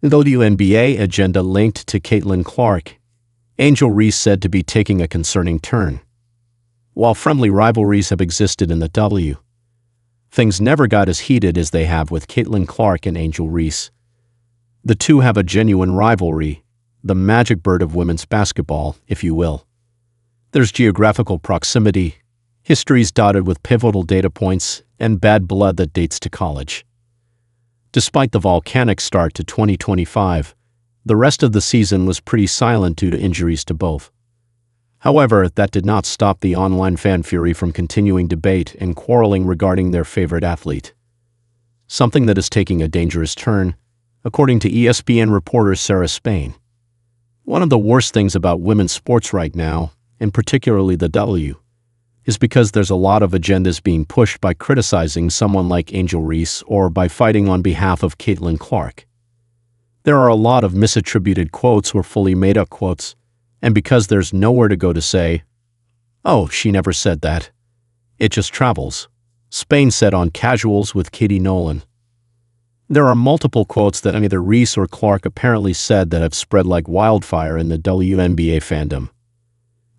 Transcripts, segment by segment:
The WNBA agenda linked to Caitlin Clark. Angel Reese said to be taking a concerning turn. While friendly rivalries have existed in the W, things never got as heated as they have with Caitlin Clark and Angel Reese. The two have a genuine rivalry, the magic bird of women's basketball, if you will. There's geographical proximity, histories dotted with pivotal data points, and bad blood that dates to college. Despite the volcanic start to 2025, the rest of the season was pretty silent due to injuries to both. However, that did not stop the online fan fury from continuing debate and quarreling regarding their favorite athlete. Something that is taking a dangerous turn, according to ESPN reporter Sarah Spain. One of the worst things about women's sports right now, and particularly the W, is because there's a lot of agendas being pushed by criticizing someone like Angel Reese or by fighting on behalf of Caitlin Clark. There are a lot of misattributed quotes or fully made-up quotes, and because there's nowhere to go to say, "Oh, she never said that," it just travels, Spain said on Casuals with Katie Nolan. There are multiple quotes that either Reese or Clark apparently said that have spread like wildfire in the WNBA fandom.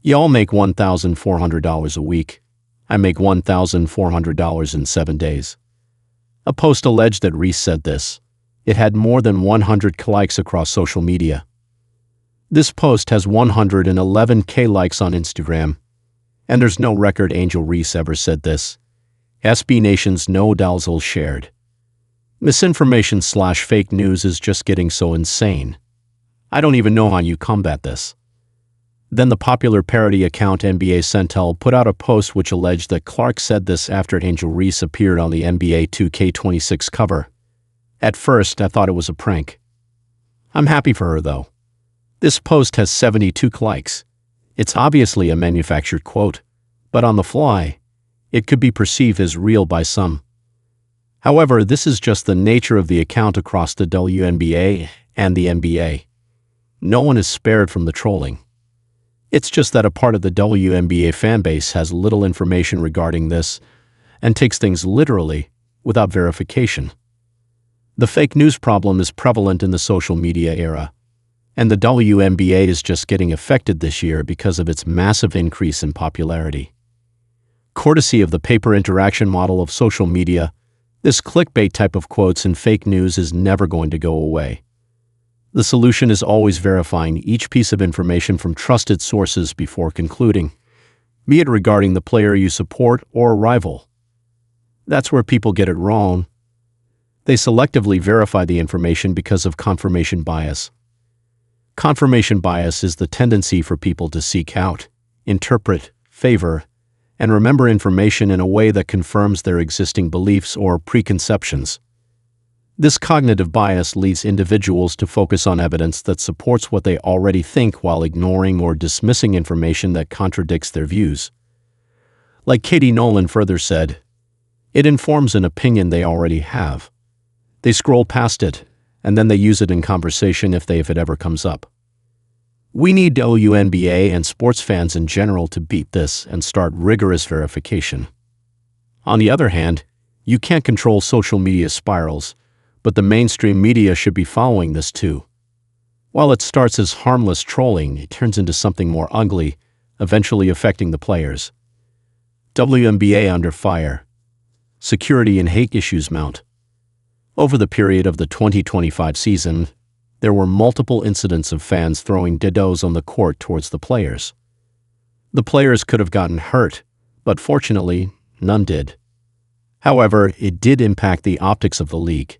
"Y'all make $1,400 a week. I make $1,400 in 7 days." A post alleged that Reese said this. It had more than 100 likes across social media. This post has 111K likes on Instagram, and there's no record Angel Reese ever said this. SB Nation's No Dalzell shared. Misinformation/fake news is just getting so insane. I don't even know how you combat this. Then the popular parody account NBA Central put out a post which alleged that Clark said this after Angel Reese appeared on the NBA 2K26 cover. At first, I thought it was a prank. I'm happy for her, though. This post has 72 likes. It's obviously a manufactured quote, but on the fly, it could be perceived as real by some. However, this is just the nature of the account across the WNBA and the NBA. No one is spared from the trolling. It's just that a part of the WNBA fanbase has little information regarding this and takes things literally without verification. The fake news problem is prevalent in the social media era, and the WNBA is just getting affected this year because of its massive increase in popularity. Courtesy of the paper interaction model of social media, this clickbait type of quotes and fake news is never going to go away. The solution is always verifying each piece of information from trusted sources before concluding, be it regarding the player you support or a rival. That's where people get it wrong. They selectively verify the information because of confirmation bias. Confirmation bias is the tendency for people to seek out, interpret, favor, and remember information in a way that confirms their existing beliefs or preconceptions. This cognitive bias leads individuals to focus on evidence that supports what they already think while ignoring or dismissing information that contradicts their views. Like Katie Nolan further said, it informs an opinion they already have. They scroll past it, and then they use it in conversation if it ever comes up. We need WNBA and sports fans in general to beat this and start rigorous verification. On the other hand, you can't control social media spirals, but the mainstream media should be following this too. While it starts as harmless trolling, it turns into something more ugly, eventually affecting the players. WNBA under fire. Security and hate issues mount. Over the period of the 2025 season, there were multiple incidents of fans throwing dildos on the court towards the players. The players could have gotten hurt, but fortunately, none did. However, it did impact the optics of the league.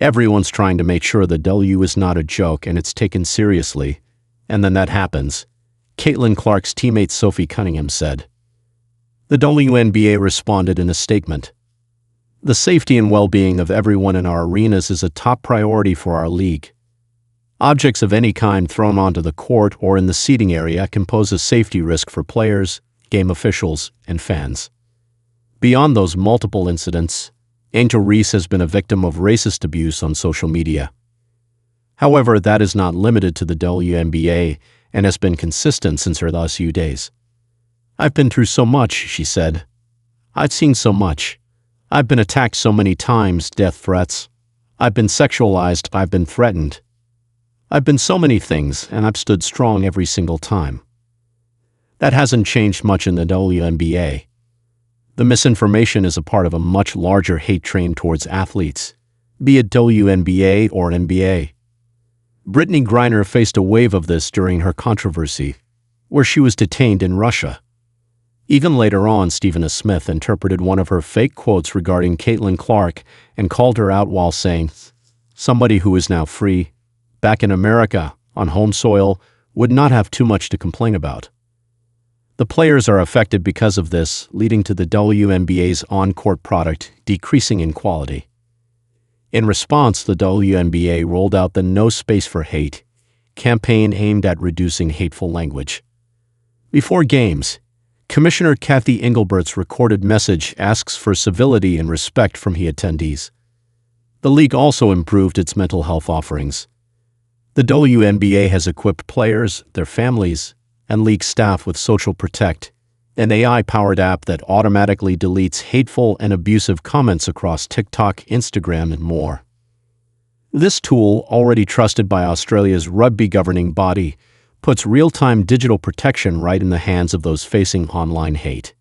Everyone's trying to make sure the W is not a joke and it's taken seriously, and then that happens. Caitlin Clark's teammate Sophie Cunningham said. The WNBA responded in a statement. The safety and well-being of everyone in our arenas is a top priority for our league. Objects of any kind thrown onto the court or in the seating area can pose a safety risk for players, game officials, and fans. Beyond those multiple incidents, Angel Reese has been a victim of racist abuse on social media. However, that is not limited to the WNBA and has been consistent since her LSU days. I've been through so much, she said. I've seen so much. I've been attacked so many times, death threats. I've been sexualized, I've been threatened. I've been so many things, and I've stood strong every single time. That hasn't changed much in the WNBA. The misinformation is a part of a much larger hate train towards athletes, be it WNBA or NBA. Brittany Griner faced a wave of this during her controversy, where she was detained in Russia. Even later on, Stephen A. Smith interpreted one of her fake quotes regarding Caitlin Clark and called her out while saying, "Somebody who is now free, back in America, on home soil, would not have too much to complain about." The players are affected because of this, leading to the WNBA's on-court product decreasing in quality. In response, the WNBA rolled out the No Space for Hate campaign aimed at reducing hateful language. Before games, Commissioner Kathy Engelbert's recorded message asks for civility and respect from the attendees. The league also improved its mental health offerings. The WNBA has equipped players, their families, and league staff with Social Protect, an AI-powered app that automatically deletes hateful and abusive comments across TikTok, Instagram, and more. This tool, already trusted by Australia's rugby governing body, puts real-time digital protection right in the hands of those facing online hate.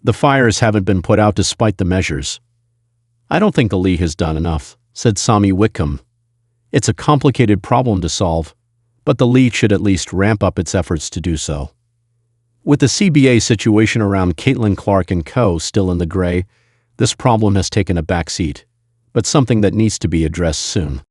The fires haven't been put out despite the measures. "I don't think the league has done enough," said Sami Whitcomb. "It's a complicated problem to solve, but the league should at least ramp up its efforts to do so." With the CBA situation around Caitlin Clark and co. still in the gray, this problem has taken a backseat, but something that needs to be addressed soon.